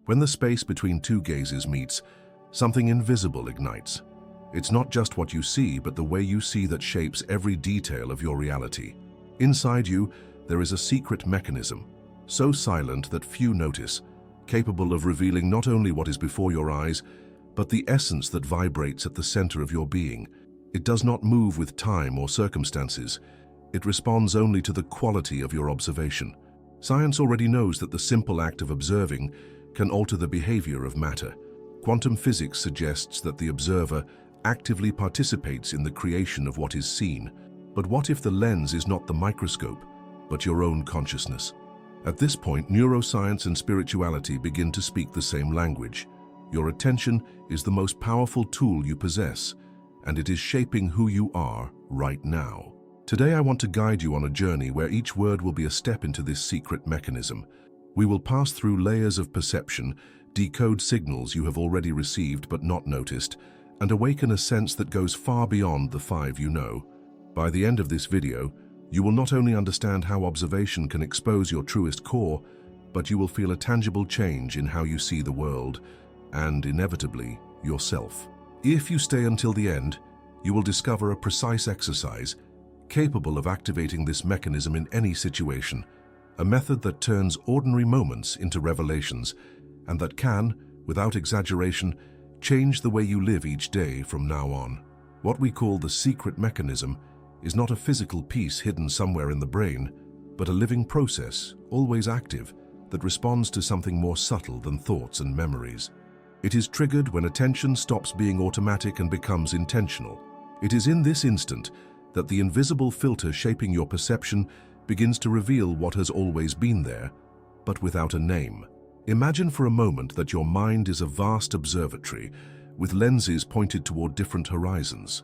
When the space between two gazes meets, something invisible ignites. It's not just what you see, but the way you see that shapes every detail of your reality. Inside you, there is a secret mechanism, so silent that few notice, capable of revealing not only what is before your eyes, but the essence that vibrates at the center of your being. It does not move with time or circumstances. It responds only to the quality of your observation. Science already knows that the simple act of observing can alter the behavior of matter. Quantum physics suggests that the observer actively participates in the creation of what is seen. But what if the lens is not the microscope, but your own consciousness? At this point, neuroscience and spirituality begin to speak the same language. Your attention is the most powerful tool you possess, and it is shaping who you are right now. Today I want to guide you on a journey where each word will be a step into this secret mechanism. We will pass through layers of perception, decode signals you have already received but not noticed, and awaken a sense that goes far beyond the five you know. By the end of this video, you will not only understand how observation can expose your truest core, but you will feel a tangible change in how you see the world, and inevitably, yourself. If you stay until the end, you will discover a precise exercise capable of activating this mechanism in any situation, a method that turns ordinary moments into revelations, and that can, without exaggeration, change the way you live each day from now on. What we call the secret mechanism is not a physical piece hidden somewhere in the brain, but a living process, always active, that responds to something more subtle than thoughts and memories. It is triggered when attention stops being automatic and becomes intentional. It is in this instant that the invisible filter shaping your perception begins to reveal what has always been there, but without a name. Imagine for a moment that your mind is a vast observatory with lenses pointed toward different horizons.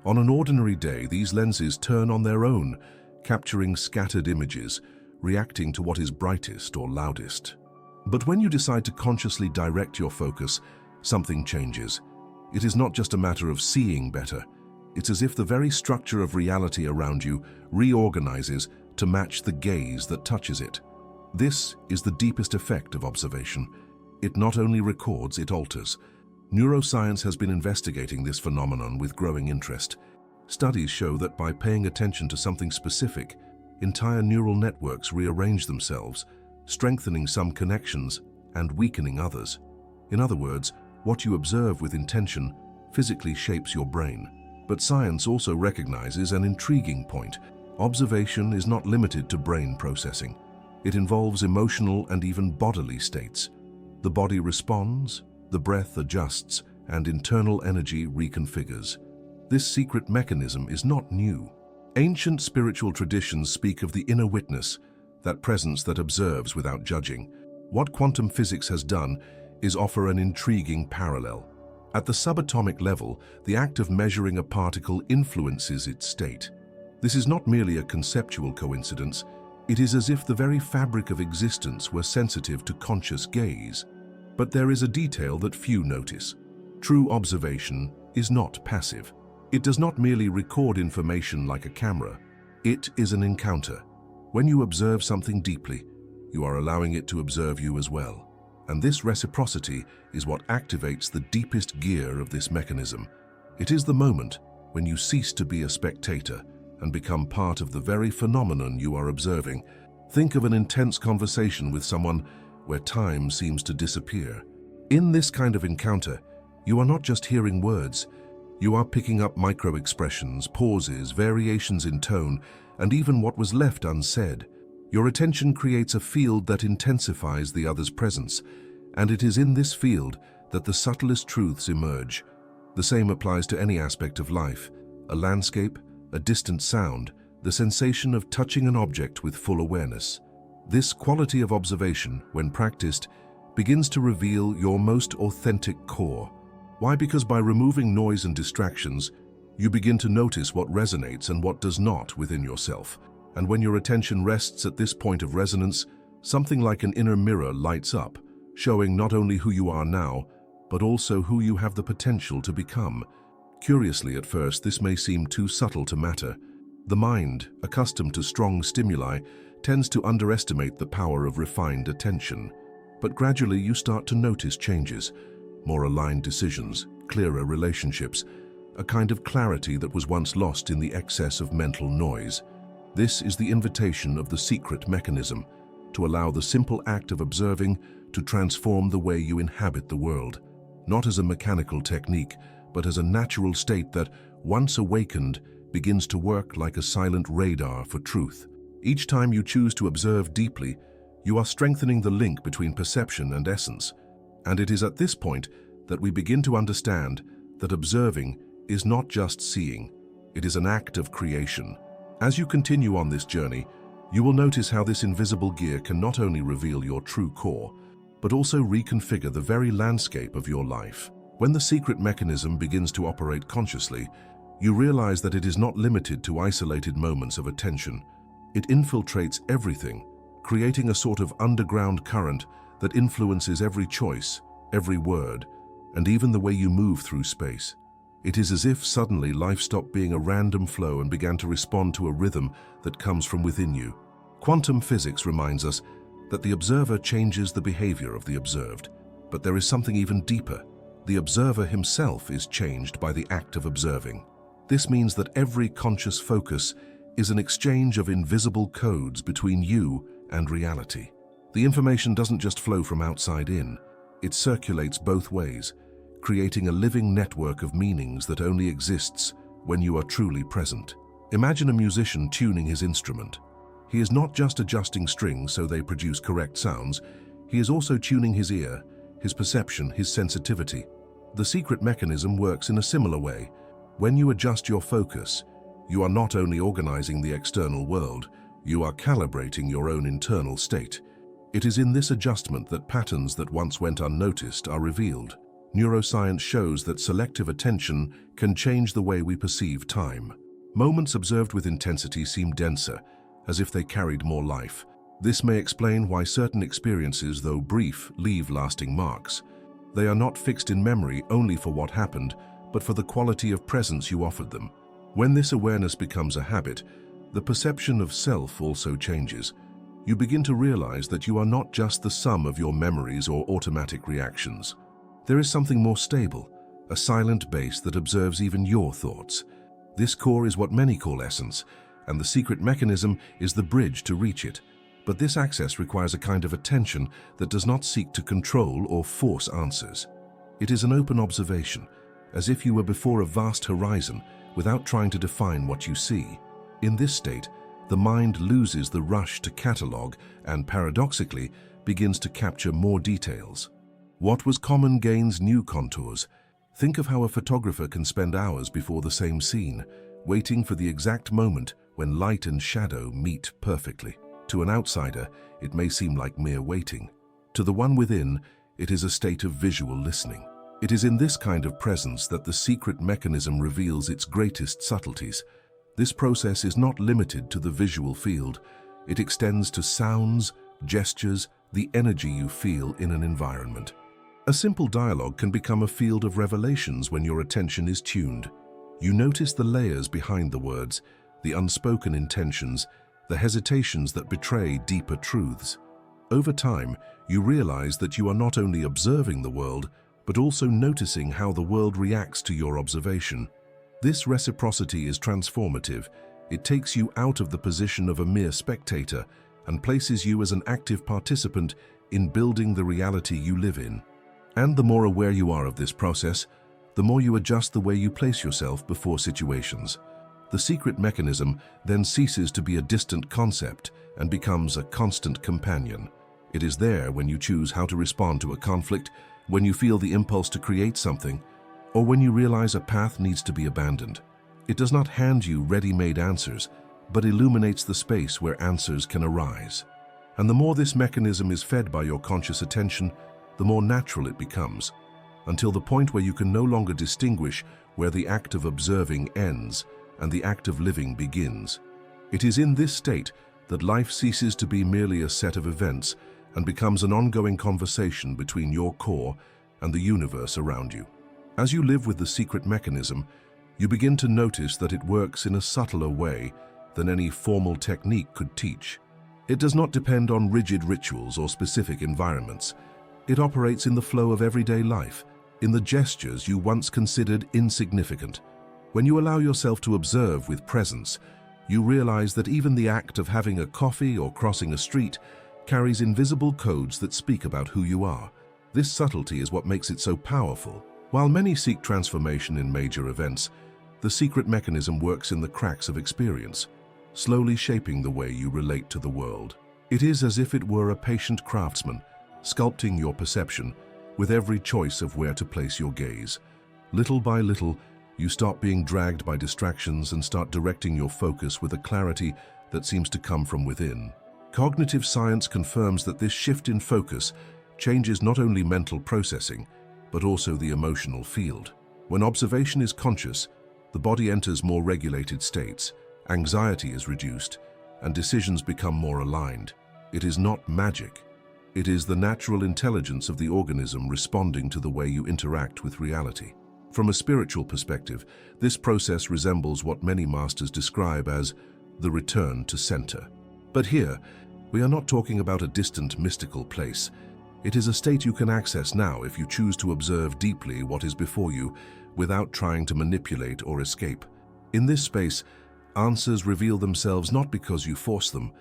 On an ordinary day, these lenses turn on their own, capturing scattered images, reacting to what is brightest or loudest. But when you decide to consciously direct your focus, something changes. It is not just a matter of seeing better. It's as if the very structure of reality around you reorganizes to match the gaze that touches it. This is the deepest effect of observation. It not only records, it alters. Neuroscience has been investigating this phenomenon with growing interest. Studies show that by paying attention to something specific, entire neural networks rearrange themselves, strengthening some connections and weakening others. In other words, what you observe with intention physically shapes your brain. But science also recognizes an intriguing point. Observation is not limited to brain processing. It involves emotional and even bodily states. The body responds, the breath adjusts, and internal energy reconfigures. This secret mechanism is not new. Ancient spiritual traditions speak of the inner witness, that presence that observes without judging. What quantum physics has done is offer an intriguing parallel. At the subatomic level, the act of measuring a particle influences its state. This is not merely a conceptual coincidence. It is as if the very fabric of existence were sensitive to conscious gaze. But there is a detail that few notice. True observation is not passive. It does not merely record information like a camera. It is an encounter. When you observe something deeply, you are allowing it to observe you as well. And this reciprocity is what activates the deepest gear of this mechanism. It is the moment when you cease to be a spectator and become part of the very phenomenon you are observing. Think of an intense conversation with someone where time seems to disappear. In this kind of encounter, you are not just hearing words. You are picking up micro-expressions, pauses, variations in tone, and even what was left unsaid. Your attention creates a field that intensifies the other's presence, and it is in this field that the subtlest truths emerge. The same applies to any aspect of life: a landscape, a distant sound, the sensation of touching an object with full awareness. This quality of observation, when practiced, begins to reveal your most authentic core. Why? Because by removing noise and distractions, you begin to notice what resonates and what does not within yourself. And when your attention rests at this point of resonance, something like an inner mirror lights up, showing not only who you are now, but also who you have the potential to become. Curiously, at first, this may seem too subtle to matter. The mind, accustomed to strong stimuli, tends to underestimate the power of refined attention. But gradually you start to notice changes, more aligned decisions, clearer relationships, a kind of clarity that was once lost in the excess of mental noise. This is the invitation of the secret mechanism, to allow the simple act of observing to transform the way you inhabit the world, not as a mechanical technique, but as a natural state that, once awakened, begins to work like a silent radar for truth. Each time you choose to observe deeply, you are strengthening the link between perception and essence. And it is at this point that we begin to understand that observing is not just seeing, it is an act of creation. As you continue on this journey, you will notice how this invisible gear can not only reveal your true core, but also reconfigure the very landscape of your life. When the secret mechanism begins to operate consciously, you realize that it is not limited to isolated moments of attention. It infiltrates everything, creating a sort of underground current that influences every choice, every word, and even the way you move through space. It is as if suddenly life stopped being a random flow and began to respond to a rhythm that comes from within you. Quantum physics reminds us that the observer changes the behavior of the observed, but there is something even deeper. The observer himself is changed by the act of observing. This means that every conscious focus is an exchange of invisible codes between you and reality. The information doesn't just flow from outside in, it circulates both ways, creating a living network of meanings that only exists when you are truly present. Imagine a musician tuning his instrument. He is not just adjusting strings so they produce correct sounds, he is also tuning his ear, his perception, his sensitivity. The secret mechanism works in a similar way. When you adjust your focus, you are not only organizing the external world, you are calibrating your own internal state. It is in this adjustment that patterns that once went unnoticed are revealed. Neuroscience shows that selective attention can change the way we perceive time. Moments observed with intensity seem denser, as if they carried more life. This may explain why certain experiences, though brief, leave lasting marks. They are not fixed in memory only for what happened, but for the quality of presence you offered them. When this awareness becomes a habit, the perception of self also changes. You begin to realize that you are not just the sum of your memories or automatic reactions. There is something more stable, a silent base that observes even your thoughts. This core is what many call essence, and the secret mechanism is the bridge to reach it. But this access requires a kind of attention that does not seek to control or force answers. It is an open observation, as if you were before a vast horizon without trying to define what you see. In this state, the mind loses the rush to catalogue and, paradoxically, begins to capture more details. What was common gains new contours. Think of how a photographer can spend hours before the same scene, waiting for the exact moment when light and shadow meet perfectly. To an outsider, it may seem like mere waiting. To the one within, it is a state of visual listening. It is in this kind of presence that the secret mechanism reveals its greatest subtleties. This process is not limited to the visual field. It extends to sounds, gestures, the energy you feel in an environment. A simple dialogue can become a field of revelations when your attention is tuned. You notice the layers behind the words, the unspoken intentions, the hesitations that betray deeper truths. Over time, you realize that you are not only observing the world, but also noticing how the world reacts to your observation. This reciprocity is transformative. It takes you out of the position of a mere spectator and places you as an active participant in building the reality you live in. And the more aware you are of this process, the more you adjust the way you place yourself before situations. The secret mechanism then ceases to be a distant concept and becomes a constant companion. It is there when you choose how to respond to a conflict, when you feel the impulse to create something, or when you realize a path needs to be abandoned. It does not hand you ready-made answers, but illuminates the space where answers can arise. And the more this mechanism is fed by your conscious attention, the more natural it becomes, until the point where you can no longer distinguish where the act of observing ends and the act of living begins. It is in this state that life ceases to be merely a set of events and becomes an ongoing conversation between your core and the universe around you. As you live with the secret mechanism, you begin to notice that it works in a subtler way than any formal technique could teach. It does not depend on rigid rituals or specific environments. It operates in the flow of everyday life, in the gestures you once considered insignificant. When you allow yourself to observe with presence, you realize that even the act of having a coffee or crossing a street carries invisible codes that speak about who you are. This subtlety is what makes it so powerful. While many seek transformation in major events, the secret mechanism works in the cracks of experience, slowly shaping the way you relate to the world. It is as if it were a patient craftsman, sculpting your perception with every choice of where to place your gaze. Little by little, you stop being dragged by distractions and start directing your focus with a clarity that seems to come from within. Cognitive science confirms that this shift in focus changes not only mental processing, but also the emotional field. When observation is conscious, the body enters more regulated states, anxiety is reduced, and decisions become more aligned. It is not magic. It is the natural intelligence of the organism responding to the way you interact with reality. From a spiritual perspective, this process resembles what many masters describe as the return to center. But here, we are not talking about a distant mystical place. It is a state you can access now if you choose to observe deeply what is before you without trying to manipulate or escape. In this space, answers reveal themselves not because you force them,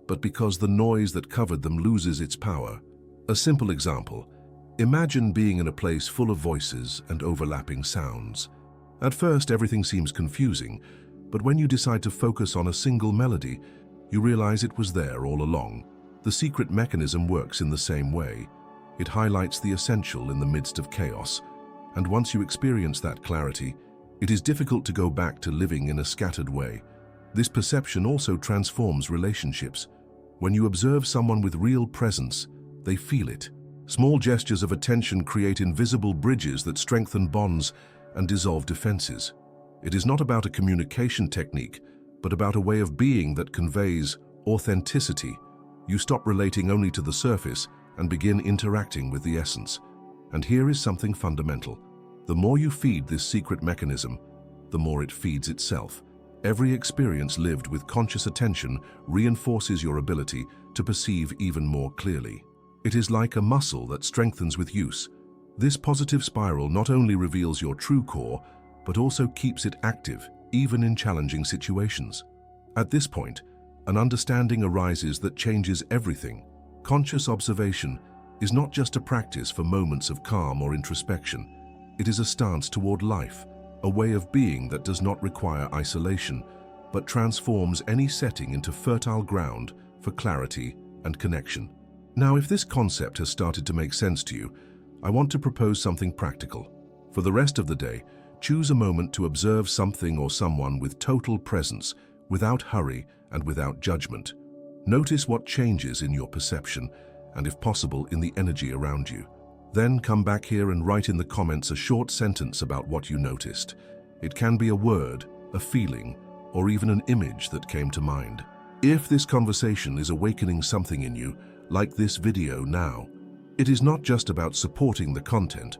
but because the noise that covered them loses its power. A simple example: imagine being in a place full of voices and overlapping sounds. At first, everything seems confusing, but when you decide to focus on a single melody, you realize it was there all along. The secret mechanism works in the same way. It highlights the essential in the midst of chaos, and once you experience that clarity, it is difficult to go back to living in a scattered way. This perception also transforms relationships. When you observe someone with real presence, they feel it. Small gestures of attention create invisible bridges that strengthen bonds and dissolve defenses. It is not about a communication technique, but about a way of being that conveys authenticity. You stop relating only to the surface and begin interacting with the essence. And here is something fundamental. The more you feed this secret mechanism, the more it feeds itself. Every experience lived with conscious attention reinforces your ability to perceive even more clearly. It is like a muscle that strengthens with use. This positive spiral not only reveals your true core, but also keeps it active, even in challenging situations. At this point, an understanding arises that changes everything. Conscious observation is not just a practice for moments of calm or introspection. It is a stance toward life, a way of being that does not require isolation, but transforms any setting into fertile ground for clarity and connection. Now, if this concept has started to make sense to you, I want to propose something practical. For the rest of the day, choose a moment to observe something or someone with total presence, without hurry and without judgment. Notice what changes in your perception and, if possible, in the energy around you. Then come back here and write in the comments a short sentence about what you noticed. It can be a word, a feeling, or even an image that came to mind. If this conversation is awakening something in you, like this video now, it is not just about supporting the content.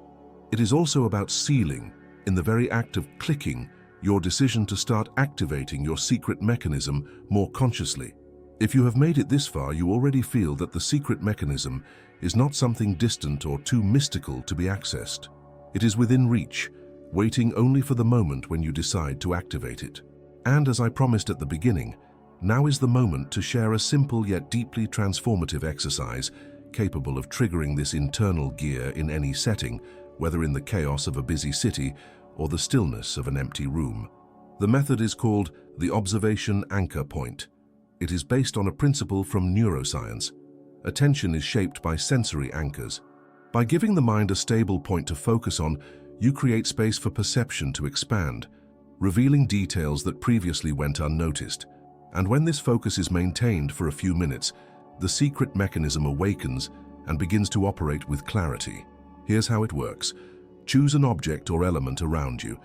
It is also about sealing, in the very act of clicking, your decision to start activating your secret mechanism more consciously. If you have made it this far, you already feel that the secret mechanism is not something distant or too mystical to be accessed. It is within reach, waiting only for the moment when you decide to activate it. And as I promised at the beginning, now is the moment to share a simple yet deeply transformative exercise capable of triggering this internal gear in any setting, whether in the chaos of a busy city or the stillness of an empty room. The method is called the observation anchor point. It is based on a principle from neuroscience. Attention is shaped by sensory anchors. By giving the mind a stable point to focus on, you create space for perception to expand, revealing details that previously went unnoticed. And when this focus is maintained for a few minutes, the secret mechanism awakens and begins to operate with clarity. Here's how it works. Choose an object or element around you.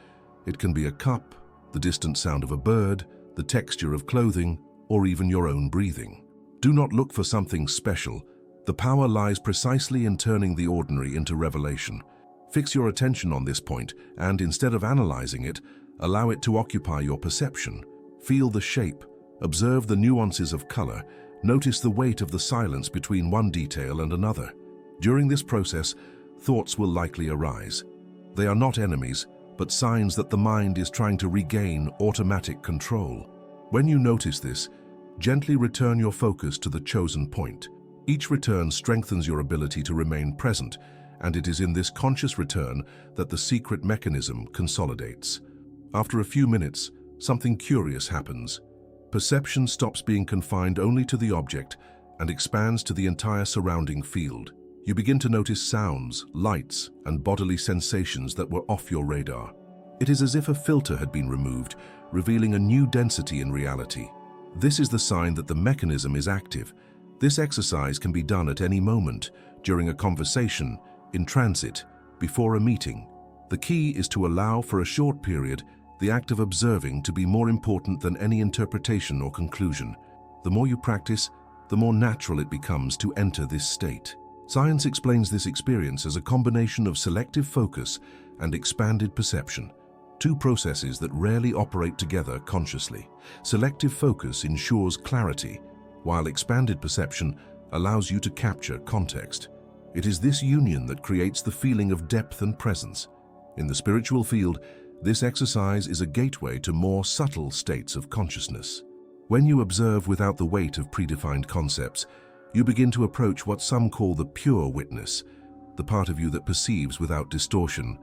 It can be a cup, the distant sound of a bird, the texture of clothing, or even your own breathing. Do not look for something special. The power lies precisely in turning the ordinary into revelation. Fix your attention on this point and, instead of analyzing it, allow it to occupy your perception. Feel the shape, observe the nuances of color, Notice the weight of the silence between one detail and another. During this process, thoughts will likely arise. They are not enemies, but signs that the mind is trying to regain automatic control. When you notice this, gently return your focus to the chosen point. Each return strengthens your ability to remain present, and it is in this conscious return that the secret mechanism consolidates. After a few minutes, something curious happens. Perception stops being confined only to the object and expands to the entire surrounding field. You begin to notice sounds, lights, and bodily sensations that were off your radar. It is as if a filter had been removed, revealing a new density in reality. This is the sign that the mechanism is active. This exercise can be done at any moment, during a conversation, in transit, before a meeting. The key is to allow for a short period the act of observing to be more important than any interpretation or conclusion. The more you practice, the more natural it becomes to enter this state. Science explains this experience as a combination of selective focus and expanded perception, two processes that rarely operate together consciously. Selective focus ensures clarity, while expanded perception allows you to capture context. It is this union that creates the feeling of depth and presence. In the spiritual field, this exercise is a gateway to more subtle states of consciousness. When you observe without the weight of predefined concepts, you begin to approach what some call the pure witness, the part of you that perceives without distortion.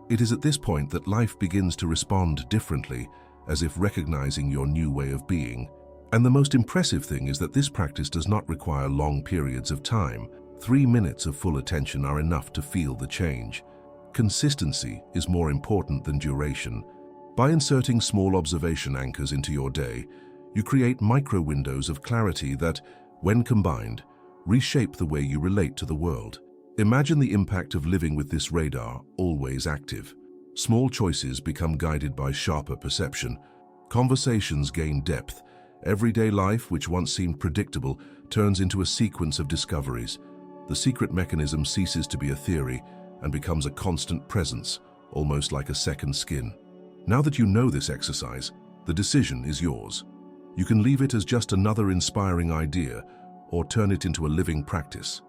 It is at this point that life begins to respond differently, as if recognizing your new way of being. And the most impressive thing is that this practice does not require long periods of time. 3 minutes of full attention are enough to feel the change. Consistency is more important than duration. By inserting small observation anchors into your day, you create micro-windows of clarity that, when combined, reshape the way you relate to the world. Imagine the impact of living with this radar always active. Small choices become guided by sharper perception. Conversations gain depth. Everyday life, which once seemed predictable, turns into a sequence of discoveries. The secret mechanism ceases to be a theory and becomes a constant presence, almost like a second skin. Now that you know this exercise, the decision is yours. You can leave it as just another inspiring idea or turn it into a living practice.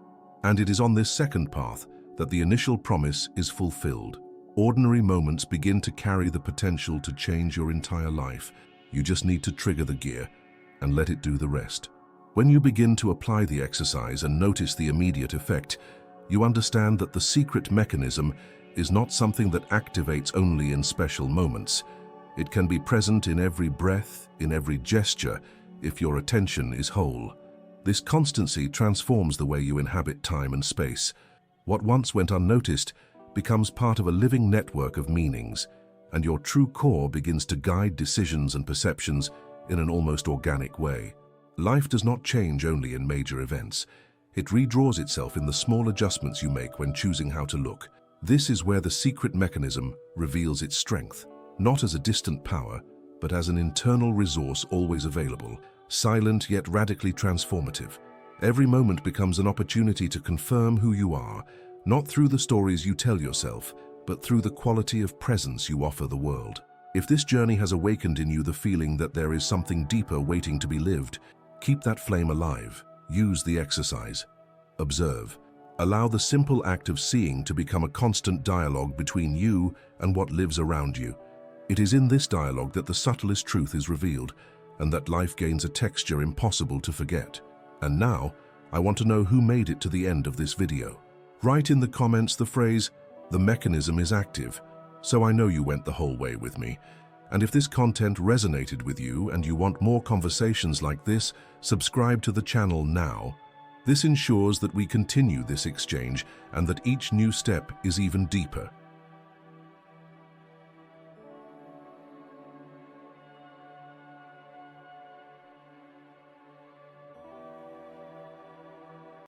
And it is on this second path that the initial promise is fulfilled. Ordinary moments begin to carry the potential to change your entire life. You just need to trigger the gear and let it do the rest. When you begin to apply the exercise and notice the immediate effect, you understand that the secret mechanism is not something that activates only in special moments. It can be present in every breath, in every gesture, if your attention is whole. This constancy transforms the way you inhabit time and space. What once went unnoticed becomes part of a living network of meanings, and your true core begins to guide decisions and perceptions in an almost organic way. Life does not change only in major events. It redraws itself in the small adjustments you make when choosing how to look. This is where the secret mechanism reveals its strength, not as a distant power, but as an internal resource always available, silent yet radically transformative. Every moment becomes an opportunity to confirm who you are, not through the stories you tell yourself, but through the quality of presence you offer the world. If this journey has awakened in you the feeling that there is something deeper waiting to be lived, keep that flame alive. Use the exercise. Observe. Allow the simple act of seeing to become a constant dialogue between you and what lives around you. It is in this dialogue that the subtlest truth is revealed, and that life gains a texture impossible to forget. And now, I want to know who made it to the end of this video. Write in the comments the phrase, "The mechanism is active," so I know you went the whole way with me. And if this content resonated with you and you want more conversations like this, subscribe to the channel now. This ensures that we continue this exchange and that each new step is even deeper.